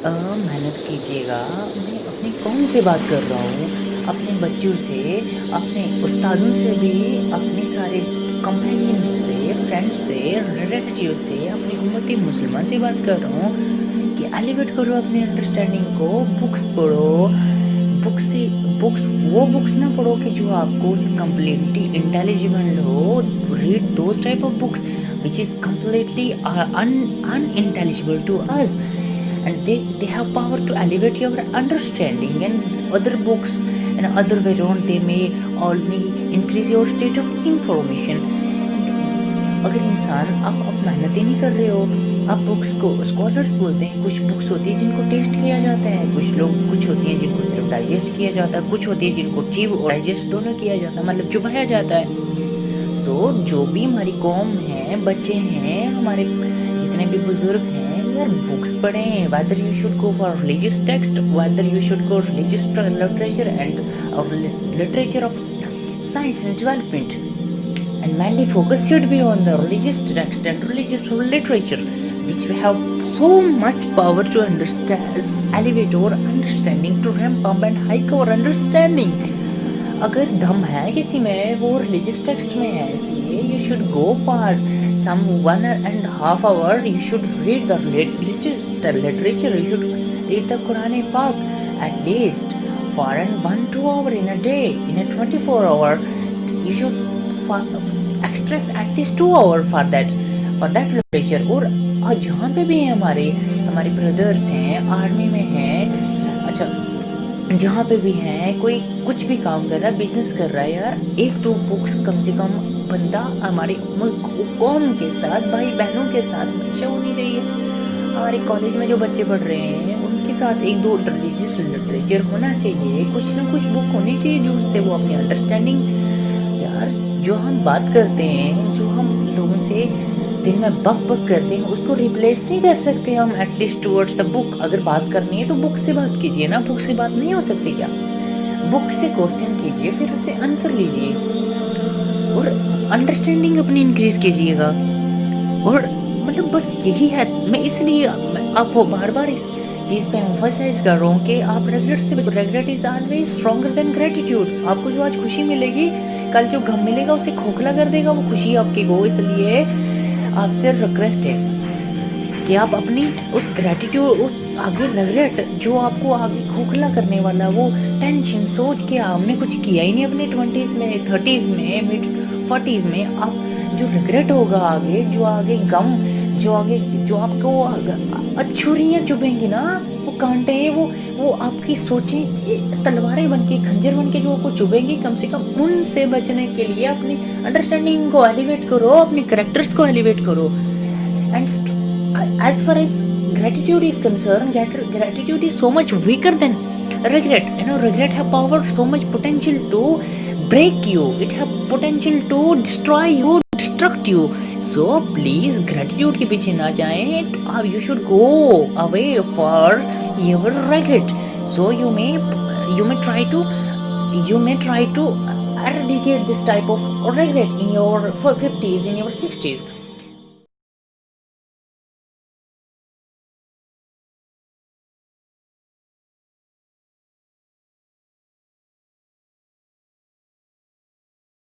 मेहनत कीजिएगा। मैं अपनी कौम से बात कर रहा हूँ, अपने बच्चों से, अपने उस्तादों से भी, अपने सारे कंपेनियंस से, फ्रेंड्स से, रिलेटिव से, अपनी उम्मती मुसलमान से बात कर रहा हूँ कि एलिवेट करो अपनी अंडरस्टैंडिंग को, बुक्स पढ़ो। बुक्स से बुक्स वो बुक्स ना पढ़ो कि जो आपको कंप्लीटली इंटेलिजिबल हो। Read those type of books which is completely unintelligible to us, and they have power to elevate your understanding, and other books and other way around they may only increase your state of information. And अगर इंसान आप मेहनत ही नहीं कर रहे हो, आप books को स्कॉलर्स बोलते हैं। कुछ बुक्स होती है जिनको टेस्ट किया जाता है, कुछ होती हैं जिनको सिर्फ डाइजेस्ट किया जाता है, कुछ होती है जिनको च्यू और डाइजेस्ट दोनों किया जाता है, मतलब चुबाया जाता है। जो भी हमारी कौम है, बच्चे हैं, हमारे जितने भी बुजुर्ग हैं, यार बुक्स पढ़ें। Whether you should go for religious text, whether you should go religious literature and और literature of science and development, and mainly focus should be on the religious text and religious literature, which have so much power to understand, elevate our understanding, to ramp up and hike our understanding. अगर दम है किसी में, वो religious text में है, इसलिए you should go for some 1.5 hour, you should read the religious literature, you should read the Quran Pak at least for 1-2 hour in a day, in a 24 hour. You should extract at least 2 hour for that literature. और जहाँ पे भी हैं हमारे brothers हैं, army में हैं, अच्छा जहाँ पे भी हैं, कोई कुछ भी काम कर रहा है, बिजनेस कर रहा है, यार 1-2 बुक्स कम से कम बंदा हमारे कौम के साथ, भाई बहनों के साथ हमेशा होनी चाहिए। हमारे कॉलेज में जो बच्चे पढ़ रहे हैं उनके साथ 1-2 रिलीजियस लिटरेचर होना चाहिए, कुछ ना कुछ बुक होनी चाहिए जो उससे वो अपनी अंडरस्टैंडिंग, यार जो हम बात करते हैं, जो हम लोगों से दिन में बक करते हैं, उसको रिप्लेस नहीं कर सकते हम एटलीस्ट टुवर्ड्स द बुक। अगर बात करनी है तो बुक से बात कीजिए ना, बुक से बात नहीं हो सकती क्या? बुक से क्वेश्चन कीजिए, फिर उससे आंसर लीजिए और अंडरस्टैंडिंग अपनी इंक्रीज कीजिएगा। और मतलब बस यही है, मैं इसलिए आपको बार बार इस चीज़ पे एम्फसाइज कर रहा हूँ कि आप रेगरेट से बचो। Regret is always stronger than gratitude. आपको जो आज खुशी मिलेगी, कल जो गम मिलेगा उसे खोखला कर देगा वो खुशी आपकी को। इसलिए आपसे रिक्वेस्ट है कि आप अपनी उस ग्रेटिट्यूड, उस आगे रेगरेट जो आपको आगे खोखला करने वाला, वो टेंशन सोच के आपने कुछ किया ही नहीं अपने 20s में, 30s में, मिड 40s में, आप जो रिग्रेट होगा आगे, जो आगे गम, जो आपको अछुरियाँ चुभेंगी ना, वो कांटे हैं, वो आपकी सोचें कि तलवारें बन के, खंजर बन के जो आपको चुभेंगी, कम से कम उनसे बचने के लिए अपनी अंडरस्टैंडिंग को एलिवेट करो, अपने करेक्टर्स को एलिवेट करो। And as far as gratitude is concerned, gratitude is so much weaker than regret. Regret have power, so much potential to break you, it have potential to destroy you, destruct you. So please gratitude के पीछे ना जाएं, you should go away for your regret. So you may try to eradicate this type of regret in your 50s, in your 60s.